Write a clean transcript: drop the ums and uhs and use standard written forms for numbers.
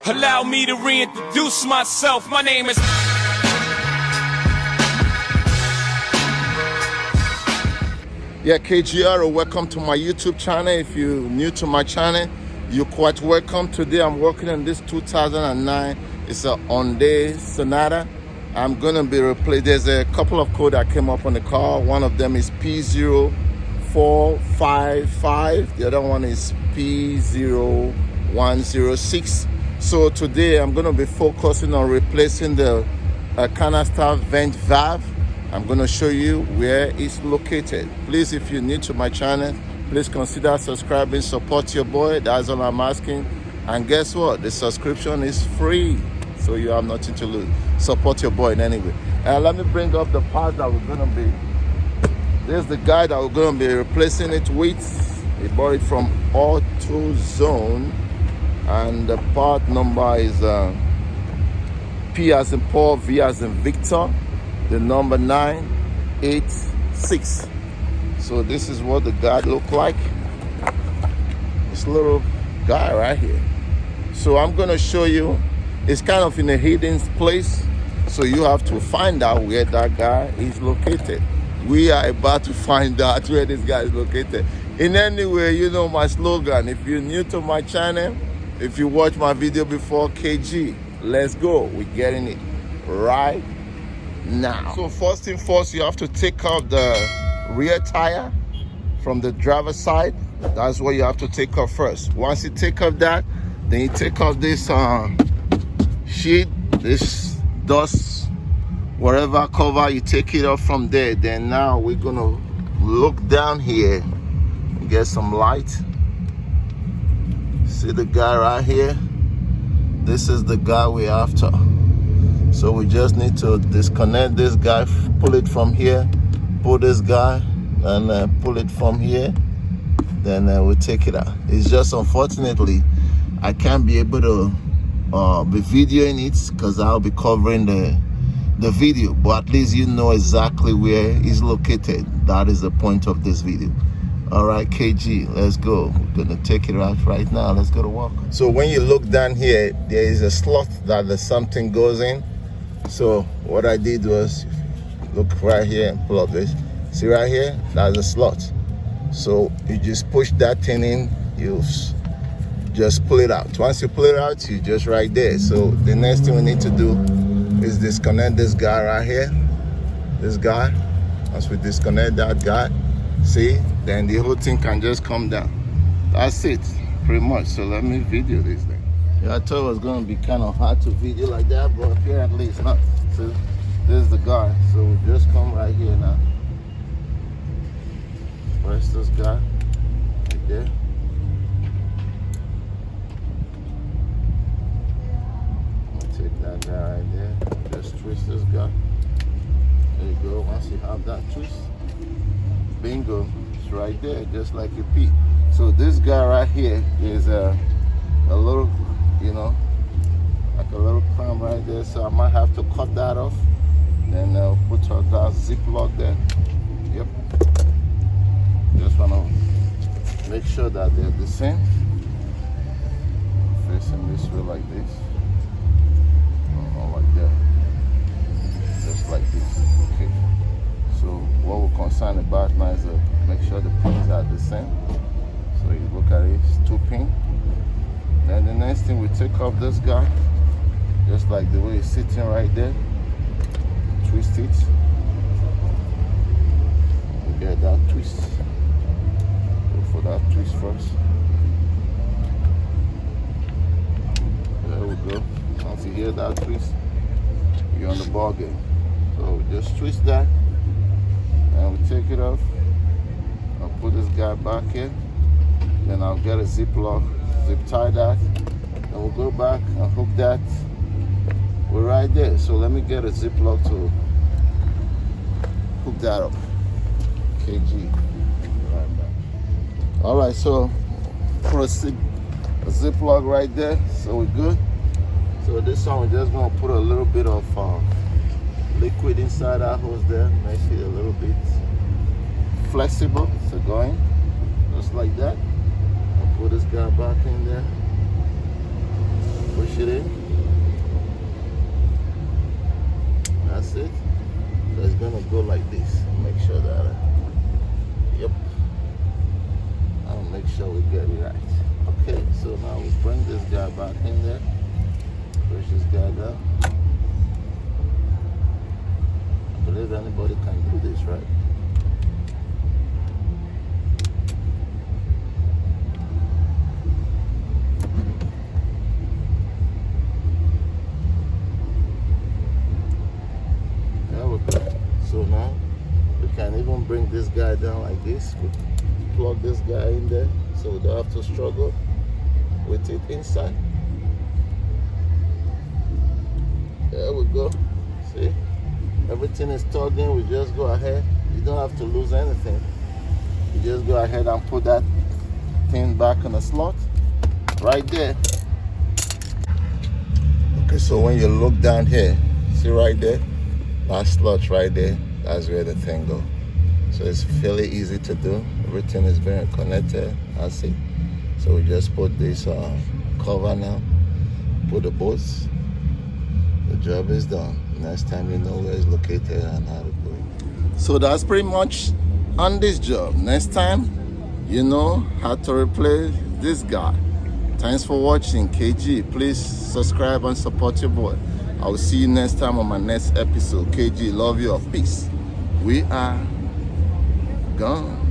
Allow me to reintroduce myself. My name is... Yeah, KGR, welcome to my YouTube channel. If you're new to my channel, you're quite welcome. Today I'm working on this 2009. It's a Hyundai Sonata. I'm gonna be replaced. There's a couple of code that came up on the car. One of them is P0455. The other one is P0106. So today I'm gonna be focusing on replacing the canister vent valve. I'm going to show you where it's located. Please, if you're new to my channel, please consider subscribing, support your boy. That's all I'm asking. And guess what? The subscription is free, so you have nothing to lose. Support your boy in any way. Let me bring up the part that we're going to be. There's the guy that we're going to be replacing it with. We bought it from AutoZone, and the part number is P as in Paul, V as in Victor, the number 986. So this is what the guy look like. This little guy right here. So I'm gonna show you. It's kind of in a hidden place, so you have to find out where that guy is located. We are about to find out where this guy is located. In any way, you know my slogan. If you're new to my channel, if you watch my video before, KG, let's go. We're getting it right now. So first thing first, you have to take off the rear tire from the driver's side. That's what you have to take off first. Once you take off that, then you take off this sheet, this dust, whatever cover, you take it off from there. Then now we're gonna look down here and get some light. See the guy right here? This is the guy we're after. So we just need to disconnect this guy, pull it from here, pull this guy, and pull it from here. Then we'll take it out. It's just unfortunately, I can't be able to be videoing it because I'll be covering the video. But at least you know exactly where it's located. That is the point of this video. All right, KG, let's go. We're gonna take it out right now. Let's go to work. So when you look down here, there is a slot that something goes in. So what I did was look right here and pull up this. See right here? That's a slot. So you just push that thing in, you just pull it out. Once you pull it out, you just right there. So the next thing we need to do is disconnect this guy right here. This guy. Once we disconnect that guy, see, then the whole thing can just come down. That's it, pretty much. So let me video this thing. Yeah, I thought it was going to be kind of hard to video like that, but apparently it's not. So this is the guy. So we just come right here now. Press this guy right there. I'm going to take that guy right there. Just twist this guy. There you go. Once you have that twist, bingo, it's right there, just like a P. So this guy right here is a little, you know, like a little clamp right there. So I might have to cut that off. Then put that zip lock there. Yep. Just wanna make sure that they're the same. Facing this way like this. Not like that. Just like this. Okay. So what we're concerned about now is make sure the pins are the same. So you look at it, it's 2 pin. Then the next thing, we take off this guy, just like the way it's sitting right there. Twist it. We get that twist. Go for that twist first. There we go. Once you hear that twist, you're on the ball game. So just twist that. And we take it off. I'll put this guy back here. Then I'll get a zip lock, zip tie that. Then we'll go back and hook that. We're right there. So let me get a zip lock to hook that up. KG. Right back. All right, so put a zip lock right there. So we're good. So this one we're just gonna put a little bit of liquid inside our hose there, make it a little bit flexible. So going just like that. I'll put this guy back in there. Push it in. That's it. So it's gonna go like this. Make sure that yep. I'll make sure we get it right. Okay, so now we bring this guy back in there. Push this guy down. I believe anybody can do this, right? There we go. So now we can even bring this guy down like this. We plug this guy in there so we don't have to struggle with it inside. There we go. See? Everything is tugged in. We just go ahead. You don't have to lose anything. You just go ahead and put that thing back in the slot right there. Okay, so when you look down here, see right there? That slot right there, that's where the thing goes. So it's fairly easy to do. Everything is very connected. I see. So we just put this cover now. Put the bolts. The job is done. Next time you know where it's located and how to do it. So that's pretty much on this job. Next time you know how to replace this guy. Thanks for watching, KG. Please subscribe and support your boy. I will see you next time on my next episode. KG, love you all. Peace. We are gone.